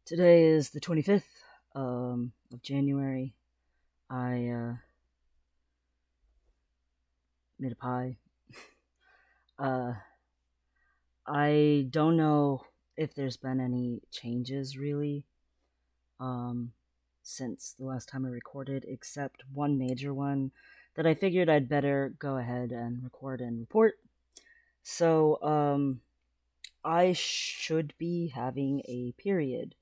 Today is the 25th of January. I made a pie. Uh, I don't know if there's been any changes really um, since the last time I recorded, except one major one that I figured I'd better go ahead and record and report. So, I should be having a period,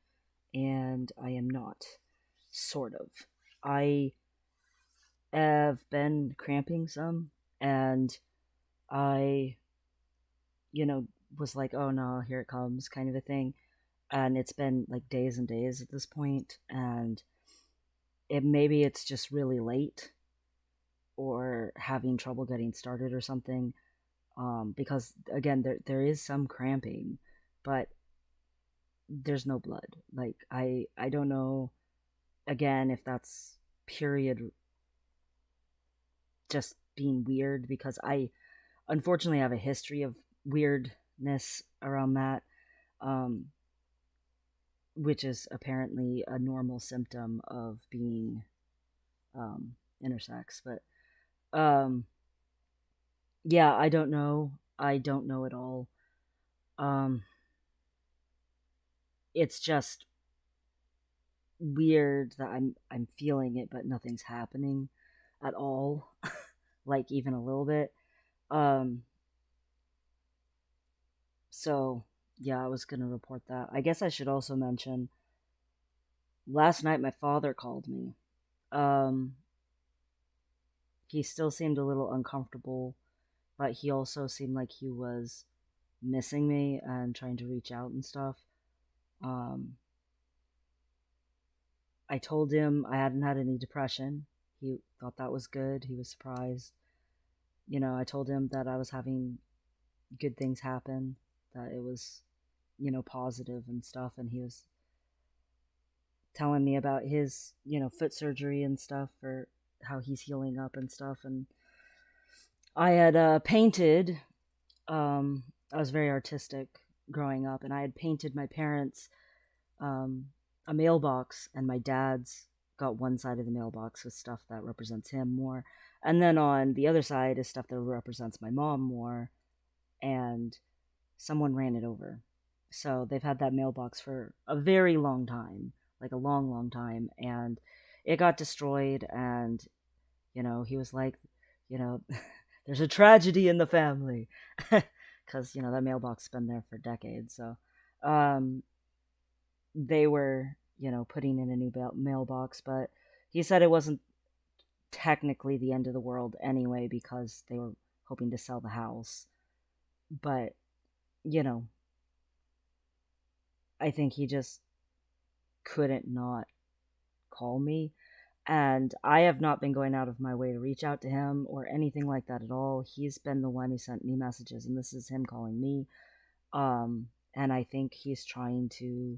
and I am not. Sort of. I have been cramping some, and I, was like, oh no, here it comes, kind of a thing. And it's been like days and days at this point, and maybe it's just really late or having trouble getting started or something. Because again, there is some cramping, but there's no blood. Like I don't know again if that's period just being weird because I unfortunately have a history of weirdness around that, um, which is apparently a normal symptom of being intersex. But um, yeah, I don't know. I don't know at all. Um, it's just weird that I'm feeling it, but nothing's happening at all, like even a little bit. Um, so yeah, I was gonna report that. I guess I should also mention last night my father called me. Um, he still seemed a little uncomfortable, but he also seemed like he was missing me and trying to reach out and stuff. Um, I told him I hadn't had any depression. He thought that was good. He was surprised. I told him that I was having good things happen, that it was, positive and stuff. And he was telling me about his, foot surgery and stuff, or how he's healing up and stuff. And I had painted. I was very artistic growing up, and I had painted my parents um, a mailbox, and my dad's got one side of the mailbox with stuff that represents him more, and then on the other side is stuff that represents my mom more. And someone ran it over, so they've had that mailbox for a very long time, like a long, long time, and it got destroyed. And he was like, you know, there's a tragedy in the family, because that mailbox has been there for decades. So, um, they were putting in a new mailbox, but he said it wasn't technically the end of the world anyway because they were hoping to sell the house. But you know, I think he just couldn't not call me. And I have not been going out of my way to reach out to him or anything like that at all. He's been the one who sent me messages, and this is him calling me. And I think he's trying to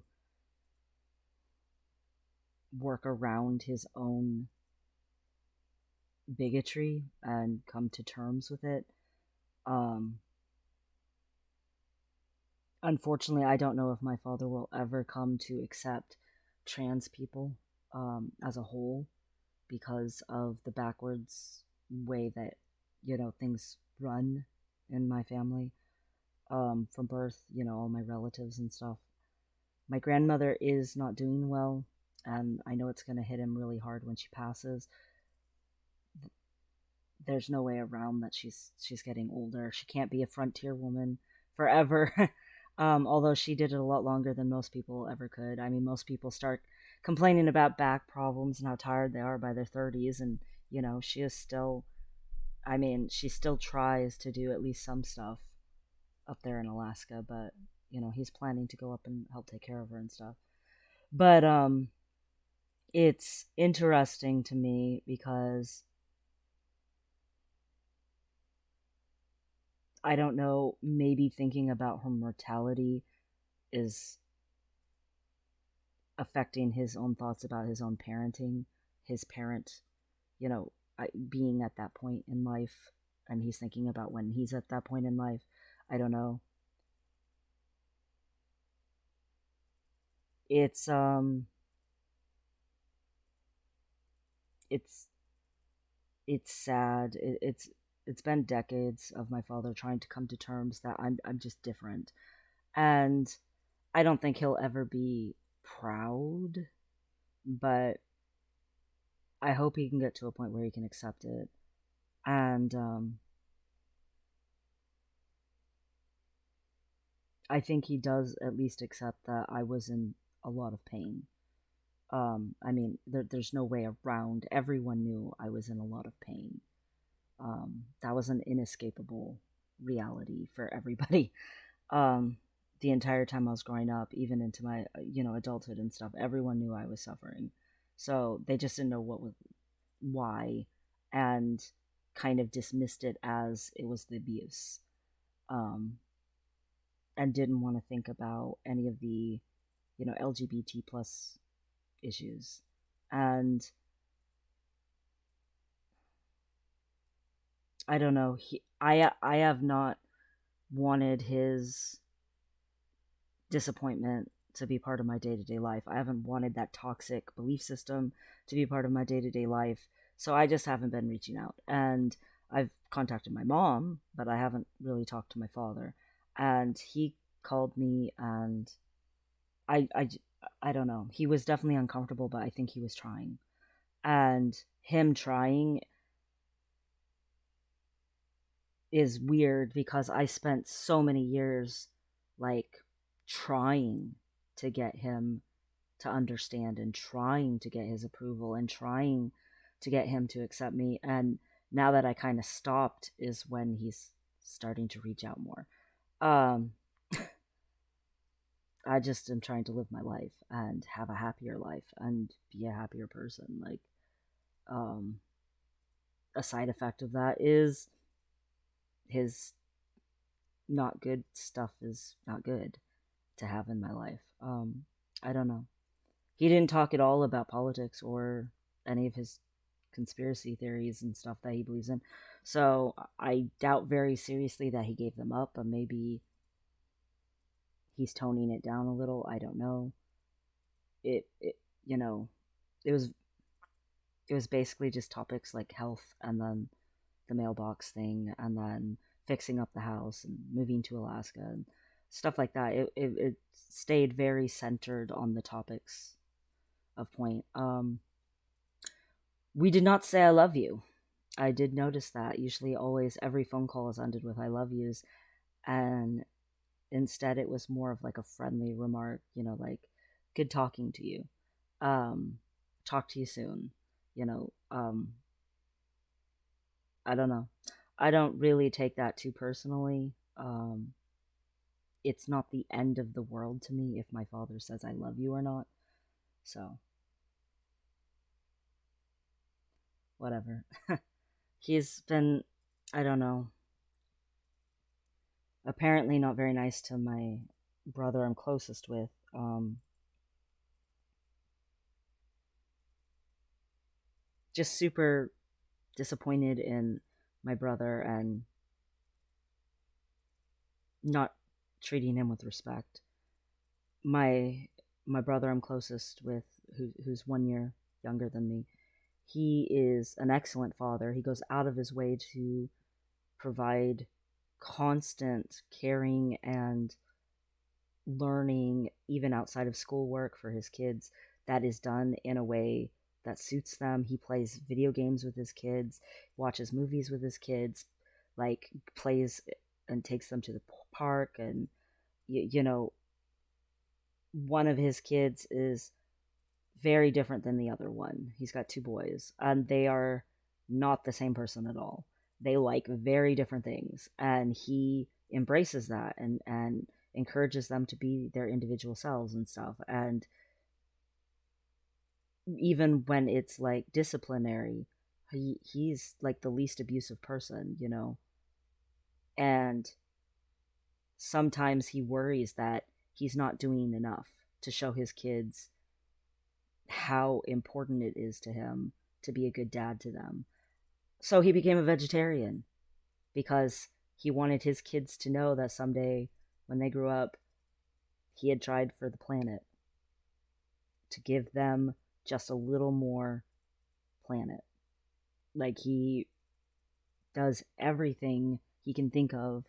work around his own bigotry and come to terms with it. Um, Unfortunately, I don't know if my father will ever come to accept trans people as a whole because of the backwards way that things run in my family, from birth. All my relatives and stuff. My grandmother is not doing well, and I know it's going to hit him really hard when she passes. There's no way around that she's getting older. She can't be a frontier woman forever. Although she did it a lot longer than most people ever could. I mean, most people start complaining about back problems and how tired they are by their 30s, and she is still. I mean, she still tries to do at least some stuff up there in Alaska, but he's planning to go up and help take care of her and stuff. But it's interesting to me because I don't know, maybe thinking about her mortality is affecting his own thoughts about his own parenting, his parent, being at that point in life, and he's thinking about when he's at that point in life. I don't know. it's it's it's sad. It's been decades of my father trying to come to terms that I'm just different. And I don't think he'll ever be proud, but I hope he can get to a point where he can accept it. And I think he does at least accept that I was in a lot of pain. I mean, there's no way around. Everyone knew I was in a lot of pain. That was an inescapable reality for everybody. Um, the entire time I was growing up, even into my adulthood and stuff, everyone knew I was suffering. So they just didn't know why, and kind of dismissed it as it was the abuse, um, and didn't want to think about any of the LGBT plus issues. And I don't know. I have not wanted his disappointment to be part of my day to day life. I haven't wanted that toxic belief system to be part of my day to day life. So I just haven't been reaching out. And I've contacted my mom, but I haven't really talked to my father. And he called me, and I, I, I don't know. He was definitely uncomfortable, but I think he was trying. And him trying is weird because I spent so many years like trying to get him to understand and trying to get his approval and trying to get him to accept me. And now that I kind of stopped is when he's starting to reach out more. Um, I just am trying to live my life and have a happier life and be a happier person. Like, um, a side effect of that is his not good stuff is not good to have in my life. I don't know. He didn't talk at all about politics or any of his conspiracy theories and stuff that he believes in. So I doubt very seriously that he gave them up, but maybe he's toning it down a little. I don't know. It you know, it was it was basically just topics like health and then the mailbox thing and then fixing up the house and moving to Alaska and stuff like that. It stayed very centered on the topics of point. We did not say I love you. I did notice that. Usually, always, every phone call is ended with I love yous. And instead, it was more of like a friendly remark, like, good talking to you. Um, Talk to you soon. You know, I don't know. I don't really take that too personally. It's not the end of the world to me if my father says I love you or not. So, whatever. He's been, I don't know, apparently not very nice to my brother I'm closest with. Just super disappointed in my brother and not treating him with respect. My brother I'm closest with, who's 1 year younger than me, he is an excellent father. He goes out of his way to provide constant caring and learning, even outside of schoolwork, for his kids. That is done in a way that suits them. He plays video games with his kids, watches movies with his kids, like plays and takes them to the park. And you know, one of his kids is very different than the other one. He's got two boys, and they are not the same person at all. They like very different things, and he embraces that and encourages them to be their individual selves and stuff. And even when it's like disciplinary, he's like the least abusive person. And sometimes he worries that he's not doing enough to show his kids how important it is to him to be a good dad to them. So he became a vegetarian because he wanted his kids to know that someday when they grew up, he had tried for the planet. to give them just a little more planet. Like, he does everything he can think of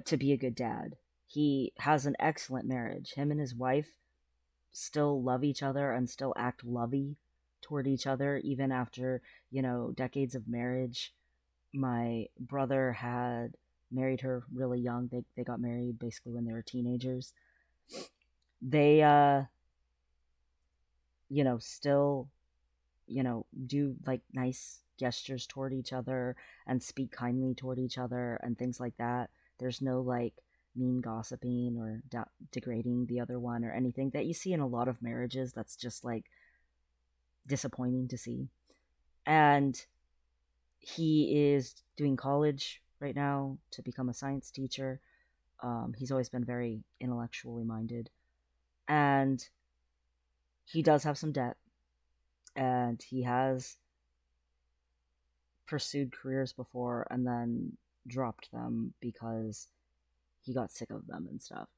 to be a good dad. He has an excellent marriage. Him and his wife still love each other and still act lovey toward each other even after, decades of marriage. My brother had married her really young. They got married basically when they were teenagers. They still, do like nice gestures toward each other and speak kindly toward each other and things like that. There's no like mean gossiping or degrading the other one or anything that you see in a lot of marriages. That's just like disappointing to see. And he is doing college right now to become a science teacher. He's always been very intellectually minded, and he does have some debt, and he has pursued careers before and then dropped them because he got sick of them and stuff.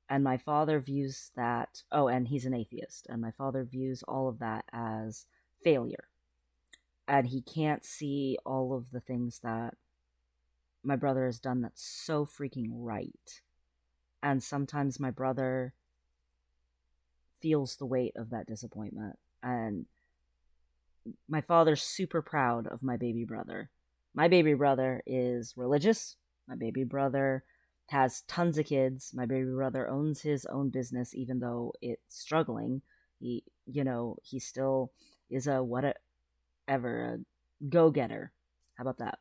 And my father views that, oh, and he's an atheist, and my father views all of that as failure. And he can't see all of the things that my brother has done that's so freaking right. And sometimes my brother feels the weight of that disappointment. And my father's super proud of my baby brother. My baby brother is religious. My baby brother has tons of kids. My baby brother owns his own business, even though it's struggling. He still is a a go-getter. How about that?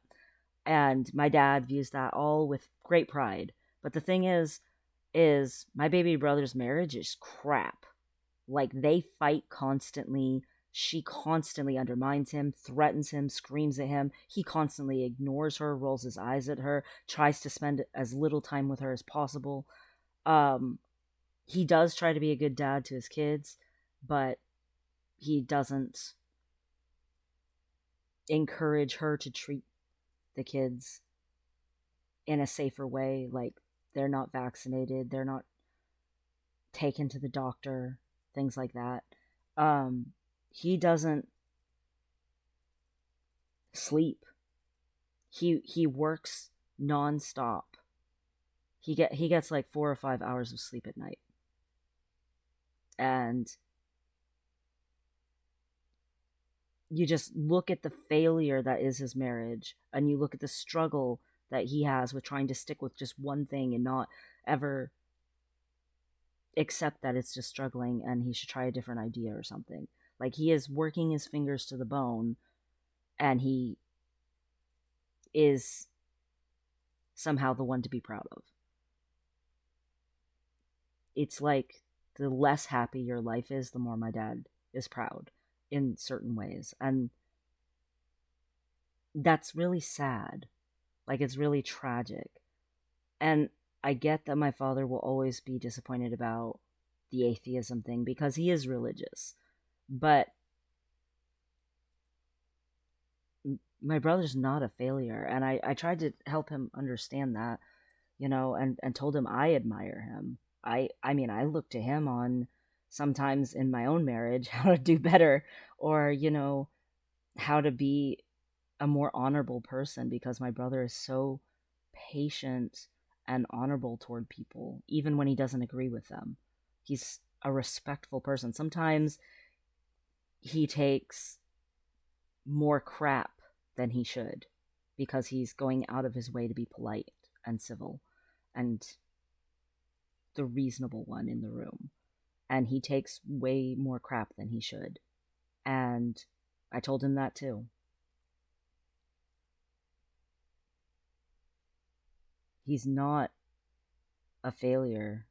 And my dad views that all with great pride. But the thing is my baby brother's marriage is crap. Like, they fight constantly. She constantly undermines him, threatens him, screams at him. He constantly ignores her, rolls his eyes at her, tries to spend as little time with her as possible. He does try to be a good dad to his kids, but he doesn't encourage her to treat the kids in a safer way. Like, they're not vaccinated, they're not taken to the doctor, things like that. He doesn't sleep. He works nonstop. He gets like 4 or 5 hours of sleep at night. And you just look at the failure that is his marriage, and you look at the struggle that he has with trying to stick with just one thing and not ever accept that it's just struggling and he should try a different idea or something. Like, he is working his fingers to the bone, and he is somehow the one to be proud of. It's like, the less happy your life is, the more my dad is proud in certain ways. And that's really sad. Like, it's really tragic. And I get that my father will always be disappointed about the atheism thing because he is religious. But my brother's not a failure. And I tried to help him understand that, and told him I admire him. I mean, I look to him on sometimes in my own marriage how to do better, or, how to be a more honorable person, because my brother is so patient and honorable toward people, even when he doesn't agree with them. He's a respectful person. Sometimes he takes more crap than he should because he's going out of his way to be polite and civil and the reasonable one in the room. And he takes way more crap than he should. And I told him that too. He's not a failure.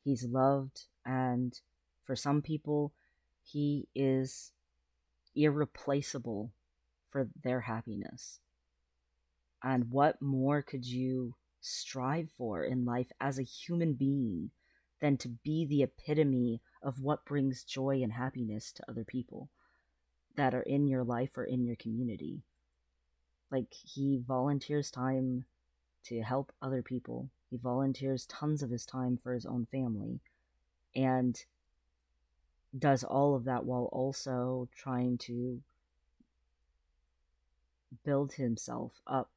He's loved, and for some people, he is irreplaceable for their happiness. And what more could you strive for in life as a human being than to be the epitome of what brings joy and happiness to other people that are in your life or in your community? Like, he volunteers time to help other people. He volunteers tons of his time for his own family. And does all of that while also trying to build himself up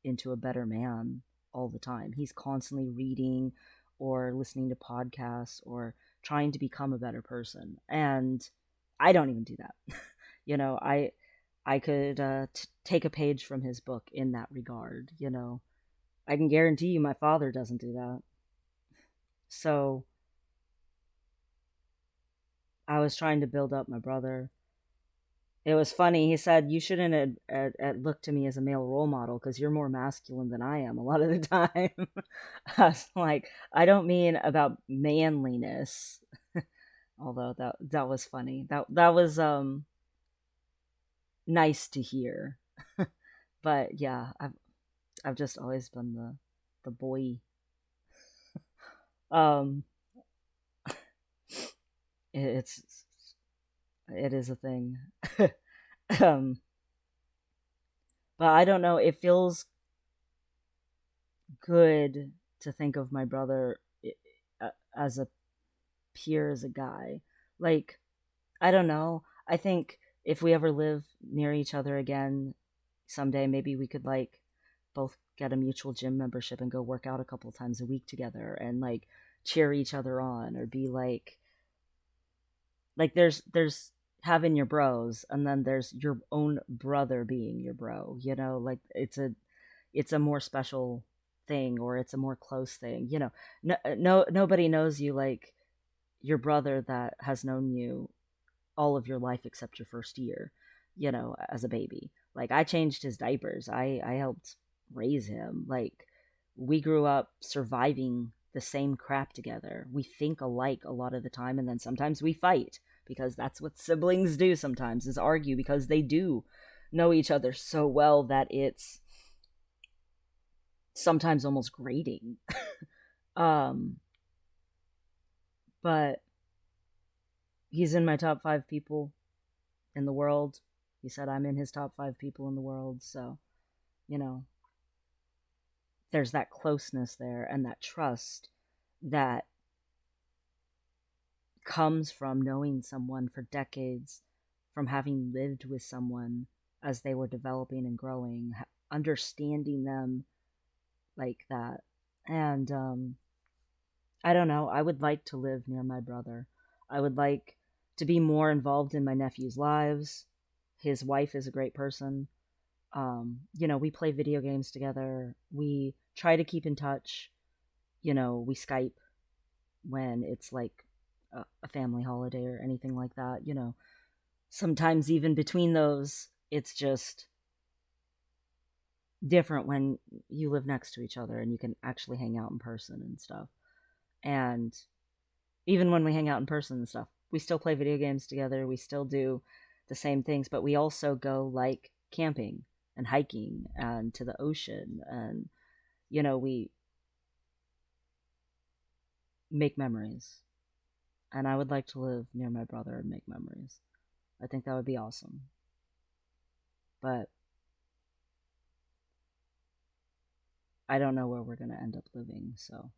into a better man all the time. He's constantly reading or listening to podcasts or trying to become a better person. And I don't even do that. I could take a page from his book in that regard. I can guarantee you my father doesn't do that. So I was trying to build up my brother. It was funny. He said, "You shouldn't look to me as a male role model because you're more masculine than I am a lot of the time." I was like, "I don't mean about manliness." Although that was funny. That was nice to hear. But yeah, I've just always been the boy. Um, it's it is a thing. um, but I don't know. It feels good to think of my brother as a peer, as a guy. Like, I don't know. I think if we ever live near each other again someday, maybe we could like both get a mutual gym membership and go work out a couple times a week together and like cheer each other on, or be like there's having your bros, and then there's your own brother being your bro. Like it's a more special thing, or it's a more close thing. Nobody knows you like your brother that has known you all of your life except your first year, as a baby. Like, I changed his diapers. I helped raise him. Like, we grew up surviving the same crap together. We think alike a lot of the time, and then sometimes we fight, because that's what siblings do sometimes, is argue, because they do know each other so well that it's sometimes almost grating. um but he's in my top 5 people in the world. He said I'm in his top 5 people in the world. So, you know, there's that closeness there, and that trust that comes from knowing someone for decades, from having lived with someone as they were developing and growing, understanding them like that. And I don't know, I would like to live near my brother. I would like to be more involved in my nephew's lives. His wife is a great person. We play video games together. We try to keep in touch. We Skype when it's like a family holiday or anything like that. Sometimes even between those, it's just different when you live next to each other and you can actually hang out in person and stuff. And even when we hang out in person and stuff, we still play video games together. We still do the same things, but we also go like camping and hiking and to the ocean, and we make memories. And I would like to live near my brother and make memories. I think that would be awesome. But I don't know where we're going to end up living, so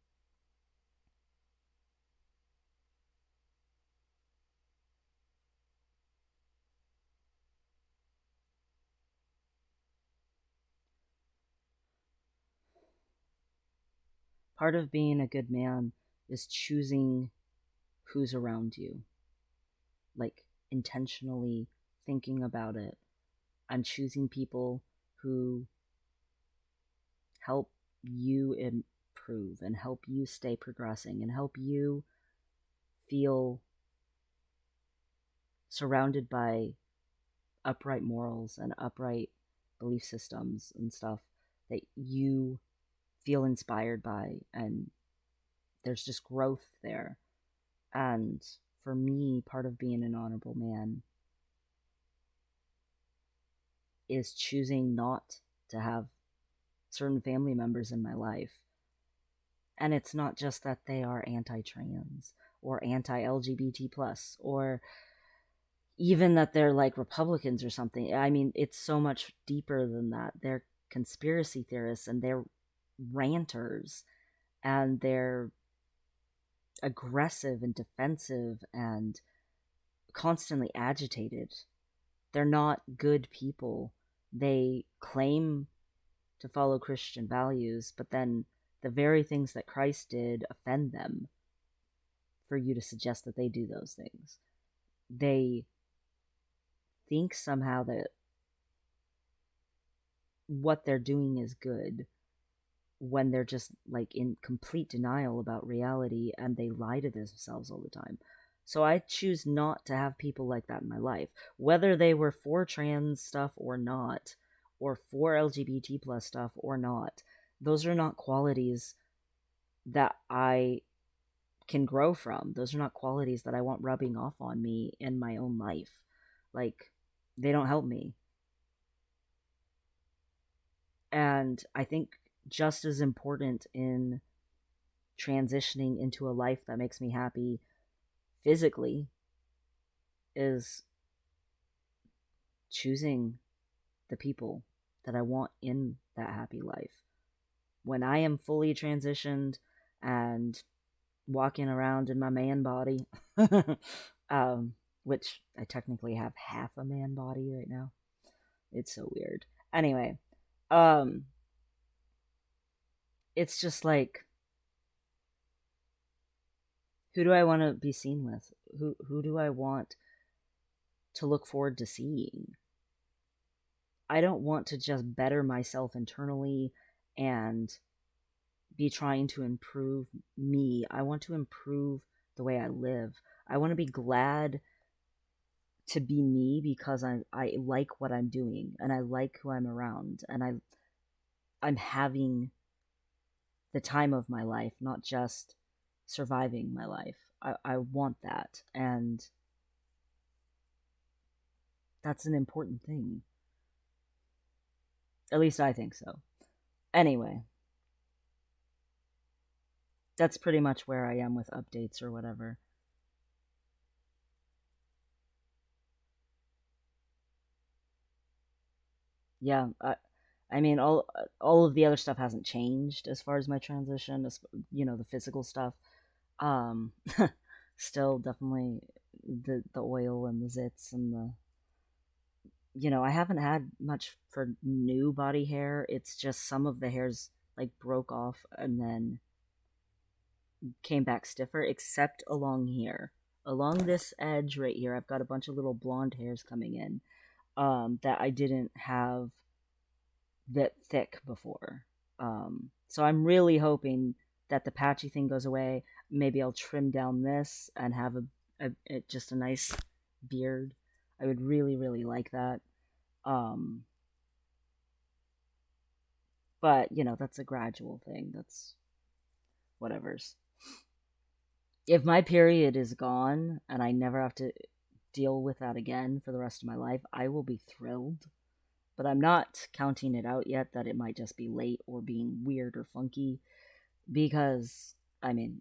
part of being a good man is choosing who's around you, like intentionally thinking about it and choosing people who help you improve and help you stay progressing and help you feel surrounded by upright morals and upright belief systems and stuff that you feel inspired by, and there's just growth there. And for me, part of being an honorable man is choosing not to have certain family members in my life. And it's not just that they are anti-trans or anti-LGBT plus, or even that they're like Republicans or something. I mean, it's so much deeper than that. They're conspiracy theorists, and they're ranters, and they're aggressive and defensive, and constantly agitated. They're not good people. They claim to follow Christian values, but then the very things that Christ did offend them for you to suggest that they do those things. They think somehow that what they're doing is good when they're just like in complete denial about reality, and they lie to themselves all the time. So I choose not to have people like that in my life, whether they were for trans stuff or not, or for LGBT plus stuff or not. Those are not qualities that I can grow from. Those are not qualities that I want rubbing off on me in my own life. Like, they don't help me. And I think just as important in transitioning into a life that makes me happy physically is choosing the people that I want in that happy life. When I am fully transitioned and walking around in my man body, um, which I technically have half a man body right now. It's so weird. Anyway, um, it's just like, who do I want to be seen with? Who do I want to look forward to seeing? I don't want to just better myself internally and be trying to improve me. I want to improve the way I live. I want to be glad to be me because I like what I'm doing, and I like who I'm around, and I'm having the time of my life, not just surviving my life. I want that, and that's an important thing. At least I think so. Anyway, that's pretty much where I am with updates or whatever. Yeah, I mean, all of the other stuff hasn't changed as far as my transition, the physical stuff. Um, Still definitely the oil and the zits and the, I haven't had much for new body hair. It's just some of the hairs like broke off and then came back stiffer, except along here. Along this edge right here, I've got a bunch of little blonde hairs coming in that I didn't have that thick before. So I'm really hoping that the patchy thing goes away. Maybe I'll trim down this and have just a nice beard. I would really, really like that. Um, but that's a gradual thing. That's whatever's. If my period is gone and I never have to deal with that again for the rest of my life, I will be thrilled. But I'm not counting it out yet that it might just be late or being weird or funky, because I mean,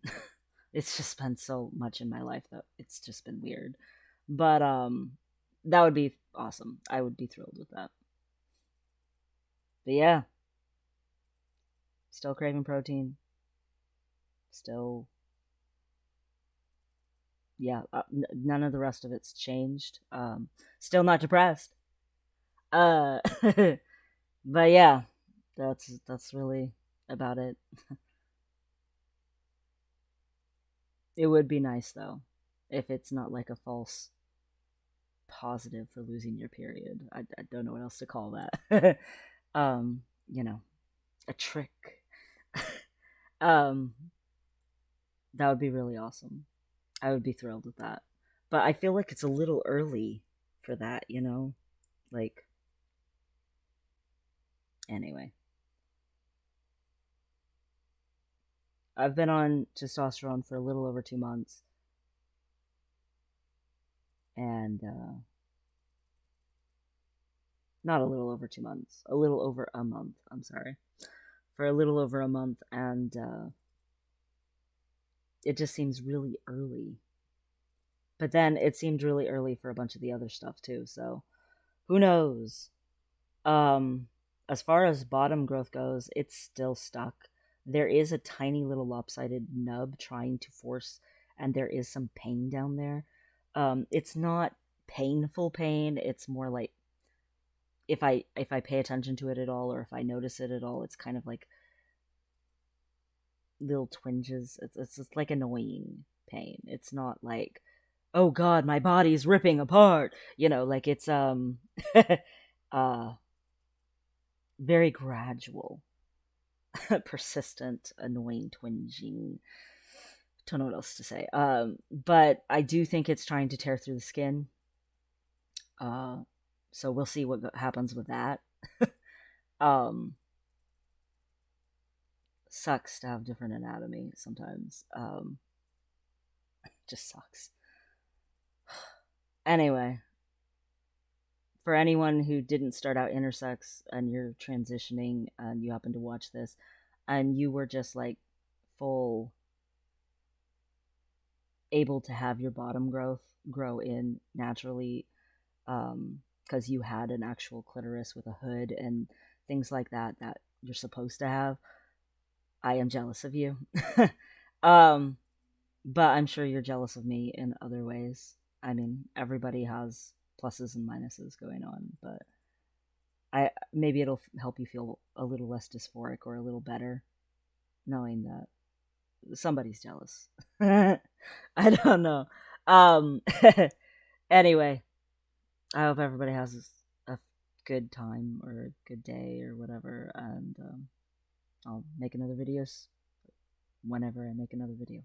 it's just been so much in my life that it's just been weird. But that would be awesome. I would be thrilled with that. But yeah, still craving protein. Still, yeah, none of the rest of it's changed. Still not depressed. Uh, but yeah, that's really about it. It would be nice though, if it's not like a false positive for losing your period. I don't know what else to call that. um, you know, a trick. um, that would be really awesome. I would be thrilled with that. But I feel like it's a little early for that. Like, anyway. I've been on testosterone for a little over 2 months, and not a little over 2 months, a little over a month. I'm sorry, for a little over a month, and it just seems really early. But then it seemed really early for a bunch of the other stuff too. So who knows? Um, as far as bottom growth goes, it's still stuck. There is a tiny little lopsided nub trying to force, and there is some pain down there. It's not painful pain. It's more like if I pay attention to it at all, or if I notice it at all, it's kind of like little twinges. It's just like annoying pain. It's not like, oh god, my body's ripping apart. Like it's uh very gradual, persistent, annoying twinging. Don't know what else to say. But I do think it's trying to tear through the skin. Uh, so we'll see what happens with that. um, Sucks to have different anatomy sometimes. Just sucks. Anyway, for anyone who didn't start out intersex and you're transitioning and you happen to watch this and you were just like full able to have your bottom growth grow in naturally, because you had an actual clitoris with a hood and things like that you're supposed to have, I am jealous of you. um but I'm sure you're jealous of me in other ways. I mean, everybody has pluses and minuses going on, but I maybe it'll help you feel a little less dysphoric or a little better knowing that somebody's jealous. I don't know. Um Anyway, I hope everybody has a good time or a good day or whatever, and I'll make another videos whenever I make another video.